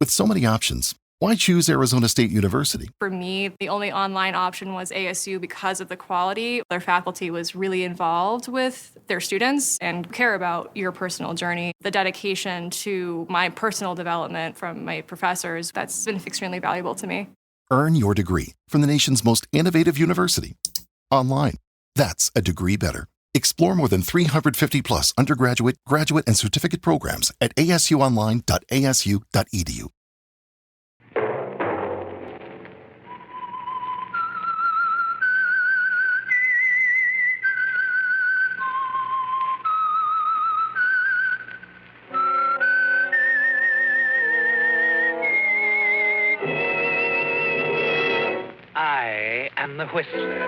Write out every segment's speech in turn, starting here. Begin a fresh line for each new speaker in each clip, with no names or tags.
With so many options, why choose Arizona State University?
For me, the only online option was ASU because of the quality. Their faculty was really involved with their students and care about your personal journey. The dedication to my personal development from my professors, that's been extremely valuable to me.
Earn your degree from the nation's most innovative university. Online. That's a degree better. Explore more than 350 plus undergraduate, graduate, and certificate programs at asuonline.asu.edu.
I am the Whistler,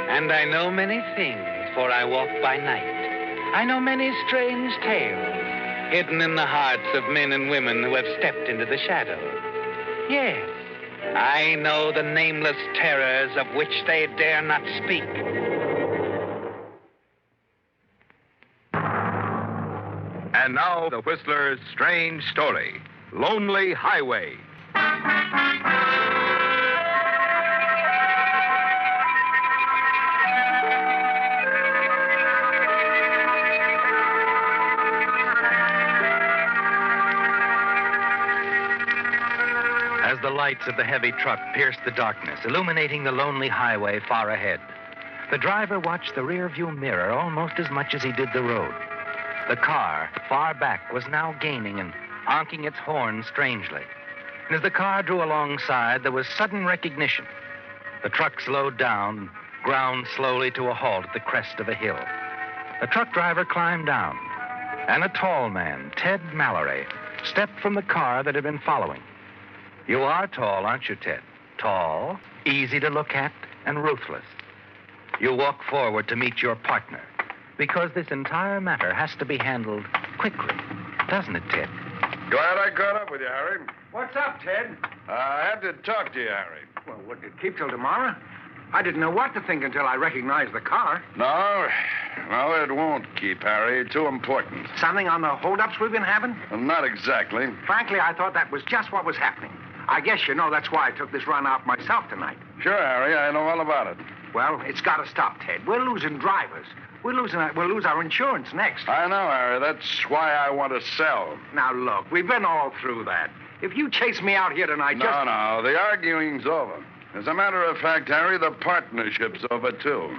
and I know many things, for I walk by night. I know many strange tales hidden in the hearts of men and women who have stepped into the shadow. Yes, I know the nameless terrors of which they dare not speak.
And now, the Whistler's strange story, Lonely Highway.
As the lights of the heavy truck pierced the darkness, illuminating the lonely highway far ahead, the driver watched the rearview mirror almost as much as he did the road. The car, far back, was now gaining and honking its horn strangely. And as the car drew alongside, there was sudden recognition. The truck slowed down and ground slowly to a halt at the crest of a hill. The truck driver climbed down, and a tall man, Ted Mallory, stepped from the car that had been following. You are tall, aren't you, Ted? Tall, easy to look at, and ruthless. You walk forward to meet your partner, because this entire matter has to be handled quickly, doesn't it, Ted?
Glad I caught up with you, Harry.
What's up, Ted?
I had to talk to you, Harry.
Well, would it keep till tomorrow? I didn't know what to think until I recognized the car.
No, it won't keep, Harry. Too important.
Something on the holdups we've been having?
Well, not exactly.
Frankly, I thought that was just what was happening. I guess you know that's why I took this run out myself tonight.
Sure, Harry, I know all about it.
Well, it's got to stop, Ted. We're losing drivers. We'll lose our insurance next.
I know, Harry. That's why I want to sell.
Now, look, we've been all through that. If you chase me out here tonight,
No, the arguing's over. As a matter of fact, Harry, the partnership's over, too.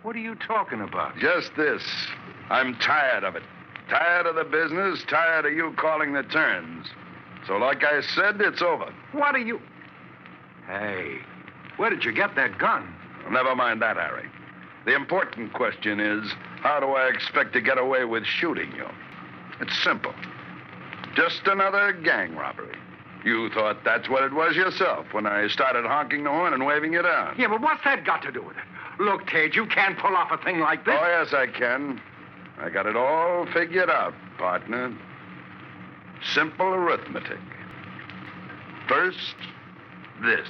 What are you talking about?
Just this. I'm tired of it. Tired of the business, tired of you calling the turns. So like I said, it's over.
What are you... Hey, where did you get that gun?
Never mind that, Harry. The important question is, how do I expect to get away with shooting you? It's simple. Just another gang robbery. You thought that's what it was yourself when I started honking the horn and waving you down.
Yeah, but what's that got to do with it? Look, Ted, you can't pull off a thing like this.
Oh, yes, I can. I got it all figured out, partner. Simple arithmetic. First, this.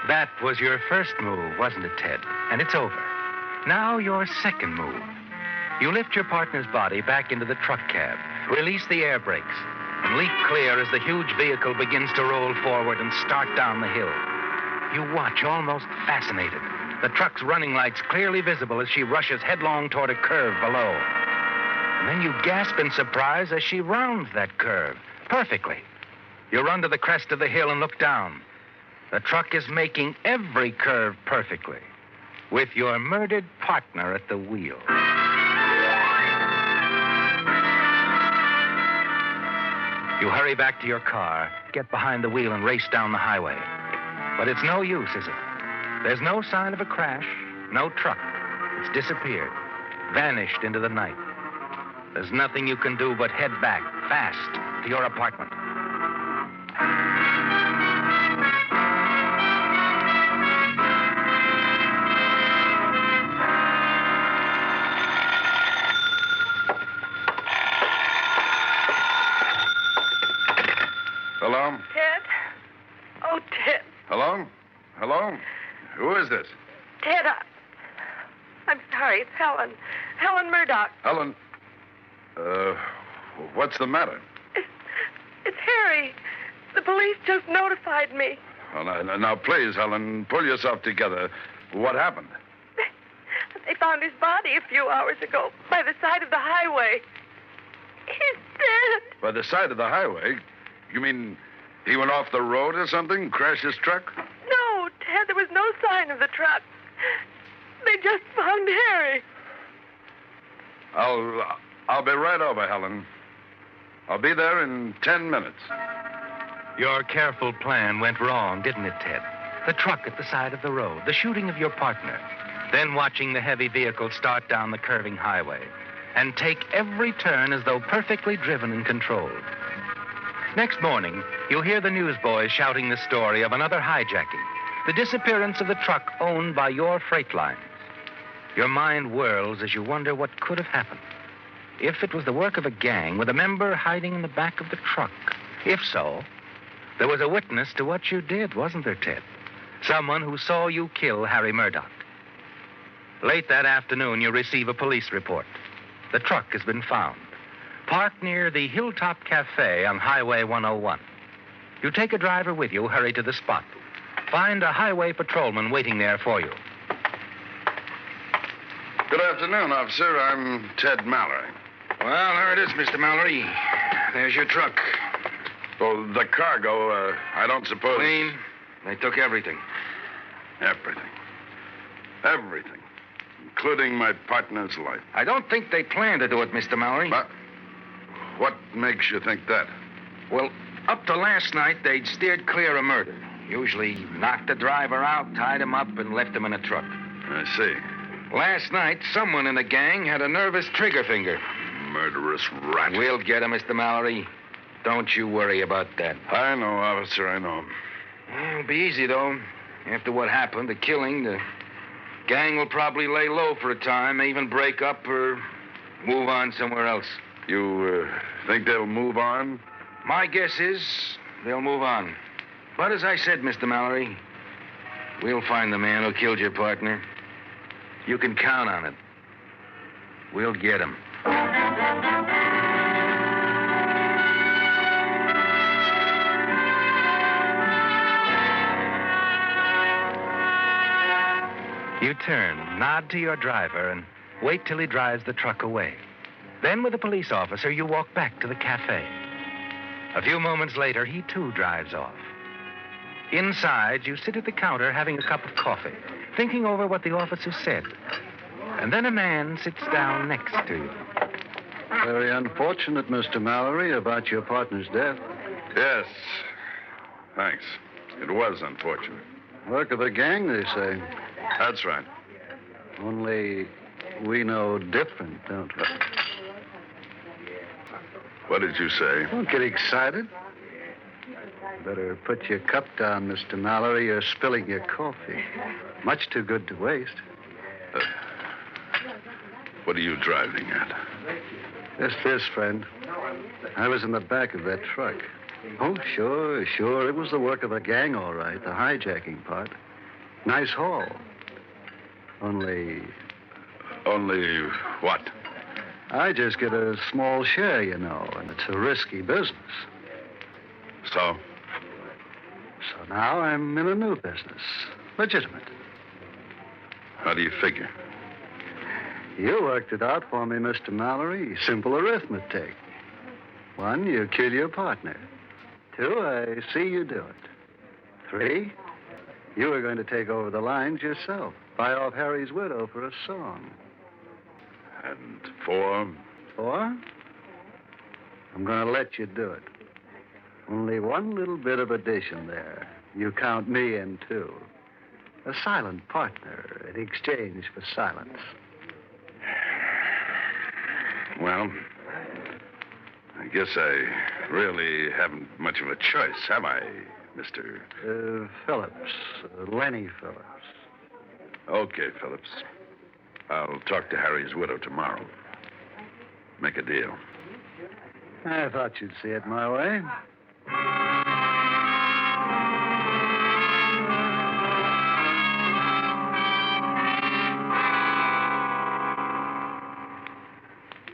That was your first move, wasn't it, Ted? And it's over. Now your second move. You lift your partner's body back into the truck cab, release the air brakes, and leap clear as the huge vehicle begins to roll forward and start down the hill. You watch, almost fascinated, the truck's running lights clearly visible as she rushes headlong toward a curve below. And then you gasp in surprise as she rounds that curve perfectly. You run to the crest of the hill and look down. The truck is making every curve perfectly, with your murdered partner at the wheel. You hurry back to your car, get behind the wheel, and race down the highway. But it's no use, is it? There's no sign of a crash, no truck. It's disappeared, vanished into the night. There's nothing you can do but head back, fast, to your apartment.
Hello?
Ted? Oh, Ted.
Hello? Hello? Who is this?
Ted, I'm sorry. It's Helen. Helen Murdoch.
Helen, what's the matter?
It's Harry. The police just notified me.
Oh, now, please, Helen, pull yourself together. What happened?
They found his body a few hours ago by the side of the highway. He's dead.
By the side of the highway? You mean he went off the road or something? Crashed his truck?
No, Ted, there was no sign of the truck. They just found Harry.
I'll be right over, Helen. I'll be there in 10 minutes.
Your careful plan went wrong, didn't it, Ted? The truck at the side of the road, the shooting of your partner, then watching the heavy vehicle start down the curving highway and take every turn as though perfectly driven and controlled. Next morning, you'll hear the newsboys shouting the story of another hijacking, the disappearance of the truck owned by your freight lines. Your mind whirls as you wonder what could have happened. If it was the work of a gang with a member hiding in the back of the truck. If so, there was a witness to what you did, wasn't there, Ted? Someone who saw you kill Harry Murdoch. Late that afternoon, you receive a police report. The truck has been found, parked near the Hilltop Cafe on Highway 101. You take a driver with you, hurry to the spot. Find a highway patrolman waiting there for you.
Good afternoon, officer. I'm Ted Mallory.
Well, there it is, Mr. Mallory. There's your truck.
Well, the cargo, I don't suppose...
Clean. They took everything.
Everything. Everything. Including my partner's life.
I don't think they planned to do it, Mr. Mallory.
But what makes you think that?
Well, up to last night, they'd steered clear of murder. Usually knocked the driver out, tied him up, and left him in a truck.
I see.
Last night, someone in the gang had a nervous trigger finger.
Murderous rat.
We'll get him, Mr. Mallory. Don't you worry about that.
I know, officer, I know.
It'll be easy, though. After what happened, the killing, the gang will probably lay low for a time, even break up or move on somewhere else.
You think they'll move on?
My guess is they'll move on. But as I said, Mr. Mallory, we'll find the man who killed your partner. You can count on it. We'll get him.
You turn, nod to your driver, and wait till he drives the truck away. Then, with the police officer, you walk back to the cafe. A few moments later, he too drives off. Inside, you sit at the counter having a cup of coffee, thinking over what the officer said. And then a man sits down next to you.
Very unfortunate, Mr. Mallory, about your partner's death.
Yes. Thanks. It was unfortunate.
Work of a gang, they say.
That's right.
Only we know different, don't we?
What did you say?
Don't get excited. Better put your cup down, Mr. Mallory. You're spilling your coffee. Much too good to waste.
What are you driving at?
Just this, friend. I was in the back of that truck. Oh, sure. It was the work of a gang, all right. The hijacking part. Nice haul. Only
what?
I just get a small share, you know, and it's a risky business.
So?
So now I'm in a new business. Legitimate.
How do you figure?
You worked it out for me, Mr. Mallory. Simple arithmetic. 1, you kill your partner. 2, I see you do it. 3, you were going to take over the lines yourself. Buy off Harry's widow for a song.
And 4?
4? I'm going to let you do it. Only one little bit of addition there. You count me in, too. A silent partner in exchange for silence.
Well, I guess I really haven't much of a choice, have I, Mr.
Phillips. Lenny Phillips.
Okay, Phillips. I'll talk to Harry's widow tomorrow. Make a deal.
I thought you'd see it my way.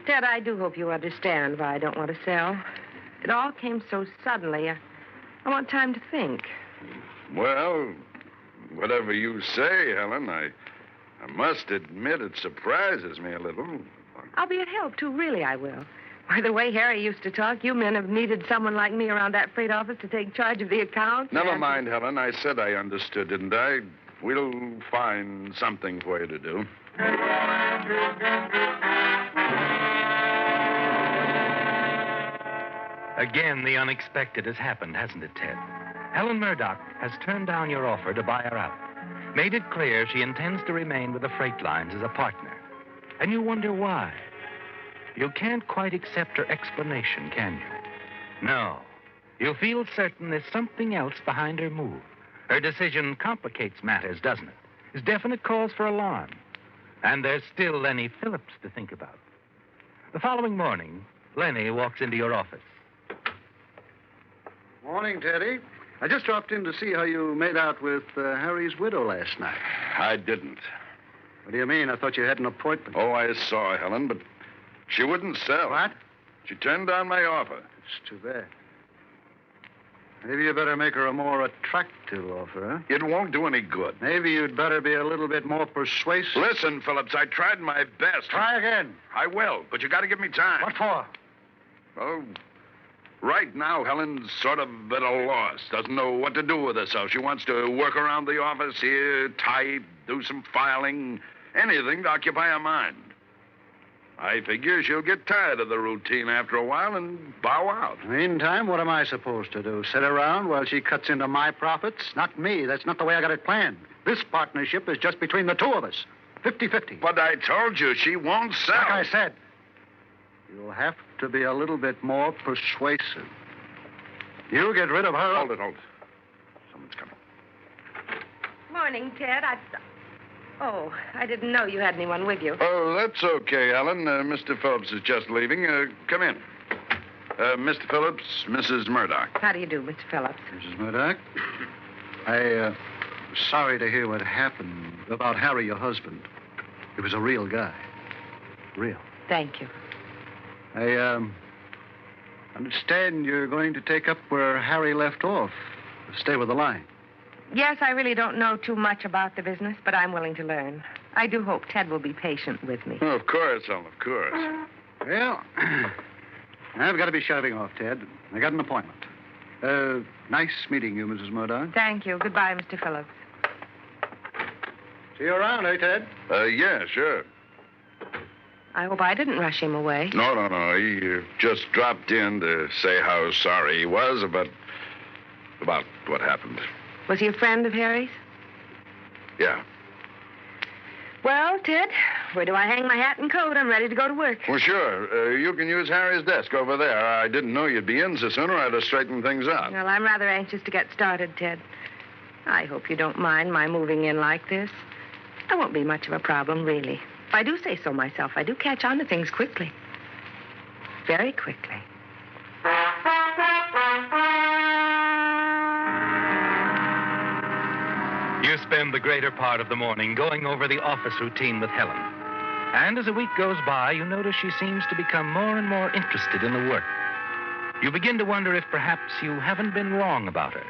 Ted, I do hope you understand why I don't want to sell. It all came so suddenly. I want time to think.
Well, whatever you say, Helen, I must admit it surprises me a little.
I'll be at help, too. Really, I will. By the way Harry used to talk, you men have needed someone like me around that freight office to take charge of the accounts.
Never mind, Helen. I said I understood, didn't I? We'll find something for you to do.
Again, the unexpected has happened, hasn't it, Ted? Helen Murdoch has turned down your offer to buy her out. Made it clear she intends to remain with the freight lines as a partner. And you wonder why. You can't quite accept her explanation, can you? No. You feel certain there's something else behind her move. Her decision complicates matters, doesn't it? There's definite cause for alarm. And there's still Lenny Phillips to think about. The following morning, Lenny walks into your office.
Morning, Teddy. I just dropped in to see how you made out with Harry's widow last night.
I didn't.
What do you mean? I thought you had an appointment.
Oh, I saw Helen, but she wouldn't sell.
What?
She turned down my offer.
It's too bad. Maybe you better make her a more attractive offer, huh?
It won't do any good.
Maybe you'd better be a little bit more persuasive.
Listen, Phillips, I tried my best.
Try again.
I will, but you got to give me time.
What for?
Well, right now, Helen's sort of at a loss. Doesn't know what to do with herself. She wants to work around the office here, type, do some filing, anything to occupy her mind. I figure she'll get tired of the routine after a while and bow out.
Meantime, what am I supposed to do? Sit around while she cuts into my profits? Not me. That's not the way I got it planned. This partnership is just between the two of us. 50-50.
But I told you she won't sell.
Like I said, you'll have to be a little bit more persuasive. You get rid of her.
Hold it. Someone's coming.
Morning, Ted. Oh, I didn't know you had anyone with you.
Oh, that's okay, Helen. Mr. Phillips is just leaving. Come in. Mr. Phillips, Mrs. Murdoch.
How do you do, Mr. Phillips?
Mrs. Murdoch, sorry to hear what happened about Harry, your husband. He was a real guy. Real.
Thank you.
I understand you're going to take up where Harry left off. Stay with the line.
Yes, I really don't know too much about the business, but I'm willing to learn. I do hope Ted will be patient with me.
Oh, of course, Helen, of course.
Well, I've got to be shoving off, Ted. I got an appointment. Nice meeting you, Mrs. Murdoch.
Thank you. Goodbye, Mr. Phillips.
See you around, eh, Ted?
Yeah, sure.
I hope I didn't rush him away.
No. He just dropped in to say how sorry he was about what happened.
Was he a friend of Harry's?
Yeah.
Well, Ted, where do I hang my hat and coat? I'm ready to go to work.
Well, sure. You can use Harry's desk over there. I didn't know you'd be in so soon, or I'd have straightened things out.
Well, I'm rather anxious to get started, Ted. I hope you don't mind my moving in like this. I won't be much of a problem, really. If I do say so myself, I do catch on to things quickly. Very quickly.
You spend the greater part of the morning going over the office routine with Helen. And as a week goes by, you notice she seems to become more and more interested in the work. You begin to wonder if perhaps you haven't been wrong about her,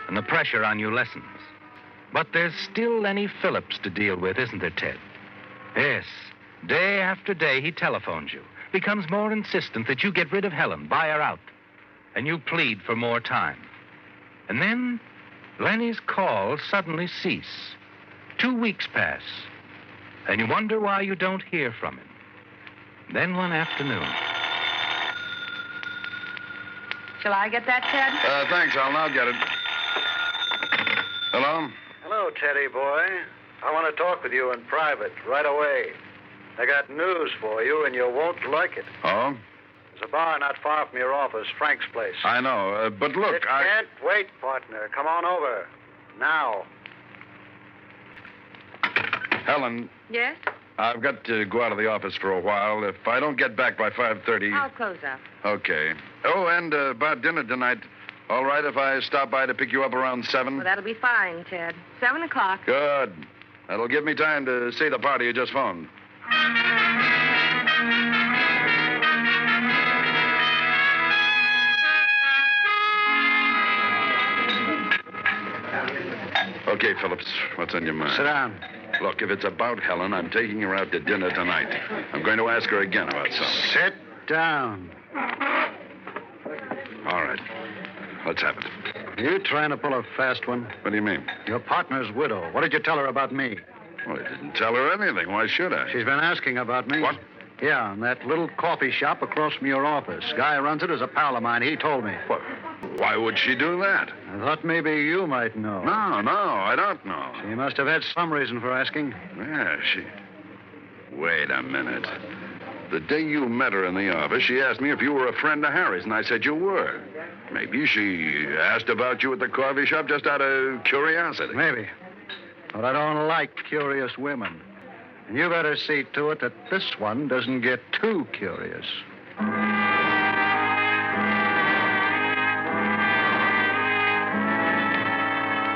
and the pressure on you lessens. But there's still Lenny Phillips to deal with, isn't there, Ted? Yes. Day after day, he telephones you, becomes more insistent that you get rid of Helen, buy her out, and you plead for more time. And then Lenny's calls suddenly cease. 2 weeks pass, and you wonder why you don't hear from him. Then one afternoon.
Shall I get that, Ted?
Thanks, Helen. I'll get it. Hello?
Hello, Teddy boy. I want to talk with you in private right away. I got news for you, and you won't like it.
Oh?
There's a bar not far from your office, Frank's place.
I know, but look,
It can't wait, partner. Come on over. Now.
Helen,
Yes?
I've got to go out of the office for a while. If I don't get back by 5:30...
I'll close up.
Okay. Oh, and about dinner tonight. All right if I stop by to pick you up around 7?
Well, that'll be fine, Ted. 7 o'clock.
Good. That'll give me time to see the party you just phoned. Okay, Phillips, what's on your mind?
Sit down.
Look, if it's about Helen, I'm taking her out to dinner tonight. I'm going to ask her again about something.
Sit down.
All right. Let's have it.
You trying to pull a fast one?
What do you mean?
Your partner's widow. What did you tell her about me?
Well, I didn't tell her anything. Why should I?
She's been asking about me.
What?
Yeah, in that little coffee shop across from your office. Guy who runs it is a pal of mine. He told me.
What? Why would she do that?
I thought maybe you might know.
No, I don't know.
She must have had some reason for asking.
Yeah, Wait a minute. The day you met her in the office, she asked me if you were a friend of Harry's, and I said you were. Maybe she asked about you at the coffee shop just out of curiosity.
Maybe. But I don't like curious women. And you better see to it that this one doesn't get too curious.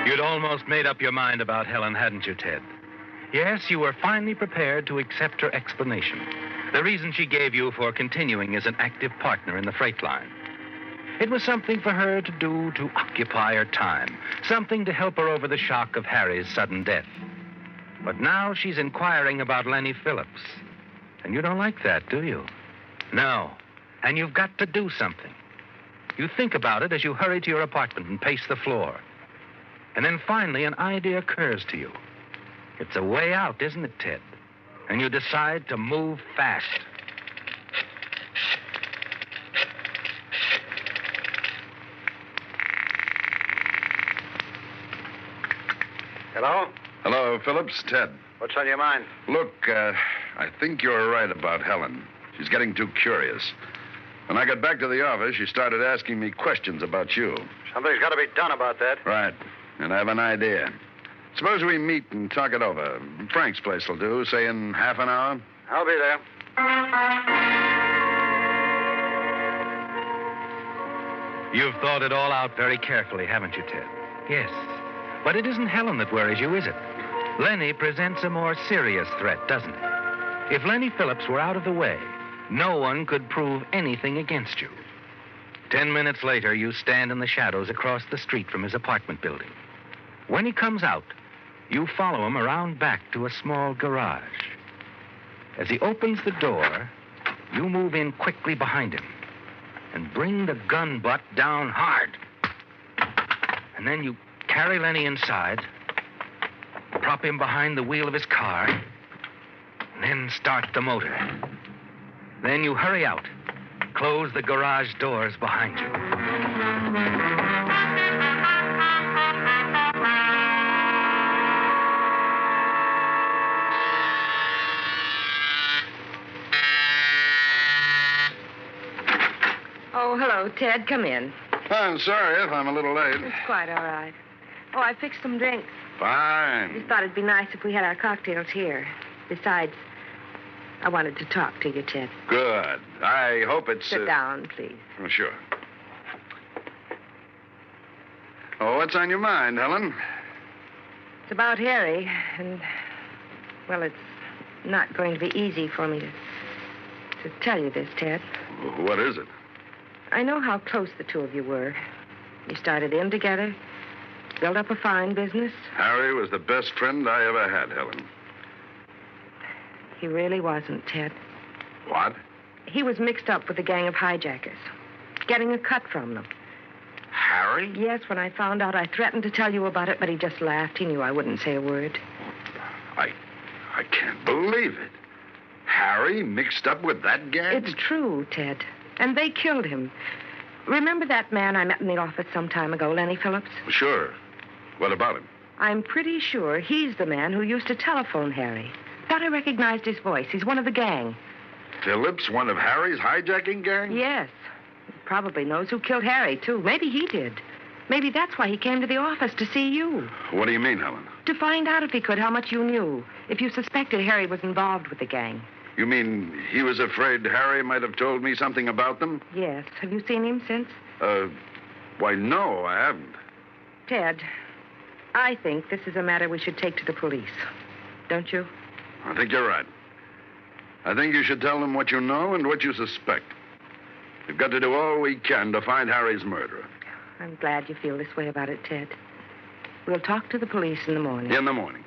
You'd almost made up your mind about Helen, hadn't you, Ted? Yes, you were finally prepared to accept her explanation. The reason she gave you for continuing as an active partner in the freight line. It was something for her to do to occupy her time, something to help her over the shock of Harry's sudden death. But now she's inquiring about Lenny Phillips. And you don't like that, do you? No. And you've got to do something. You think about it as you hurry to your apartment and pace the floor. And then finally an idea occurs to you. It's a way out, isn't it, Ted? And you decide to move fast.
Hello?
Hello, Phillips. Ted.
What's on your mind?
Look, I think you're right about Helen. She's getting too curious. When I got back to the office, she started asking me questions about you.
Something's got to be done about that.
Right. And I have an idea. Suppose we meet and talk it over. Frank's place will do, say in half an hour.
I'll be there.
You've thought it all out very carefully, haven't you, Ted? Yes. But it isn't Helen that worries you, is it? Lenny presents a more serious threat, doesn't it? If Lenny Phillips were out of the way, no one could prove anything against you. 10 minutes later, you stand in the shadows across the street from his apartment building. When he comes out, you follow him around back to a small garage. As he opens the door, you move in quickly behind him and bring the gun butt down hard. And then you carry Lenny inside, prop him behind the wheel of his car, and then start the motor. Then you hurry out, close the garage doors behind you.
Oh, hello, Ted. Come in.
I'm sorry if I'm a little late.
It's quite all right. Oh, I fixed some drinks.
Fine.
Just thought it'd be nice if we had our cocktails here. Besides, I wanted to talk to you, Ted.
Good. I hope it's...
Sit down, please.
Oh, sure. Oh, what's on your mind, Helen?
It's about Harry, and, well, it's not going to be easy for me to tell you this, Ted.
What is it?
I know how close the two of you were. You started in together, built up a fine business.
Harry was the best friend I ever had, Helen.
He really wasn't, Ted.
What?
He was mixed up with a gang of hijackers, getting a cut from them.
Harry?
Yes, when I found out, I threatened to tell you about it, but he just laughed. He knew I wouldn't say a word.
I can't believe it. Harry mixed up with that gang?
It's true, Ted. And they killed him. Remember that man I met in the office some time ago, Lenny Phillips?
Sure. What about him?
I'm pretty sure he's the man who used to telephone Harry. Thought I recognized his voice. He's one of the gang.
Phillips, one of Harry's hijacking gang?
Yes. He probably knows who killed Harry, too. Maybe he did. Maybe that's why he came to the office to see you.
What do you mean, Helen?
To find out if he could how much you knew. If you suspected Harry was involved with the gang.
You mean he was afraid Harry might have told me something about them?
Yes. Have you seen him since?
Why, no, I haven't.
Ted, I think this is a matter we should take to the police. Don't you?
I think you're right. I think you should tell them what you know and what you suspect. We've got to do all we can to find Harry's murderer.
I'm glad you feel this way about it, Ted. We'll talk to the police in the morning.
In the morning.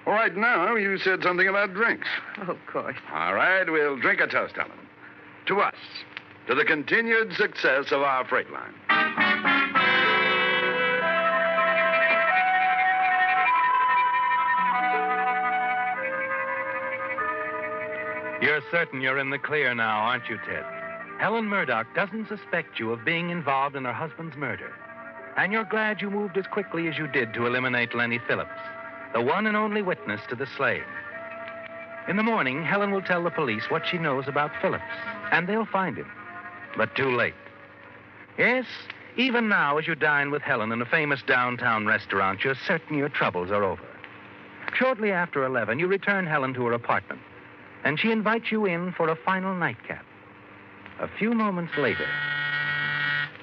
Right now, you said something about drinks.
Oh, of course.
All right, we'll drink a toast, Helen. To us. To the continued success of our freight line.
You're certain you're in the clear now, aren't you, Ted? Helen Murdoch doesn't suspect you of being involved in her husband's murder. And you're glad you moved as quickly as you did to eliminate Lenny Phillips, the one and only witness to the slaying. In the morning, Helen will tell the police what she knows about Phillips, and they'll find him. But too late. Yes, even now, as you dine with Helen in a famous downtown restaurant, you're certain your troubles are over. Shortly after 11, you return Helen to her apartment, and she invites you in for a final nightcap. A few moments later.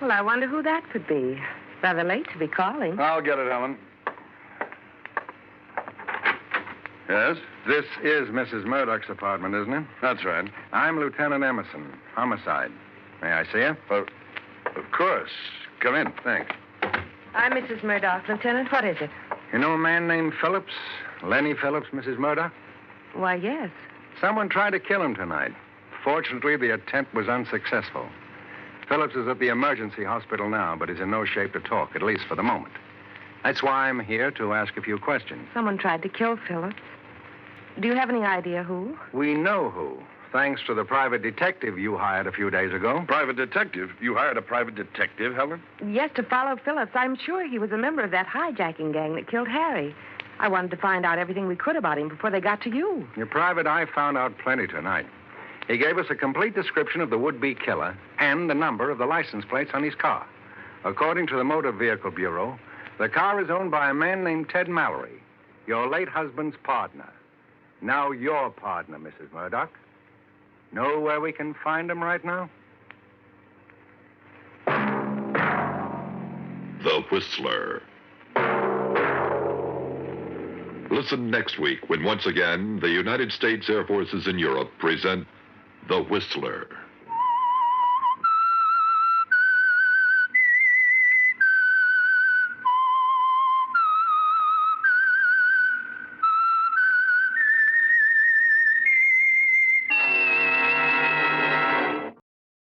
Well, I wonder who that could be. Rather late to be calling.
I'll get it, Helen. Yes?
This is Mrs. Murdoch's apartment, isn't it?
That's right.
I'm Lieutenant Emerson, homicide. May I see her?
Of course. Come in. Thanks.
I'm Mrs. Murdoch. Lieutenant, what is it?
You know a man named Phillips? Lenny Phillips, Mrs. Murdoch?
Why, yes.
Someone tried to kill him tonight. Fortunately, the attempt was unsuccessful. Phillips is at the emergency hospital now, but is in no shape to talk, at least for the moment. That's why I'm here to ask a few questions.
Someone tried to kill Phillips. Do you have any idea who?
We know who, thanks to the private detective you hired a few days ago.
Private detective? You hired a private detective, Helen?
Yes, to follow Phillips. I'm sure he was a member of that hijacking gang that killed Harry. I wanted to find out everything we could about him before they got to you.
Your private eye found out plenty tonight. He gave us a complete description of the would-be killer and the number of the license plates on his car. According to the Motor Vehicle Bureau, the car is owned by a man named Ted Mallory, your late husband's partner. Now your partner, Mrs. Murdoch. Know where we can find him right now?
The Whistler. Listen next week when once again the United States Air Forces in Europe present The Whistler.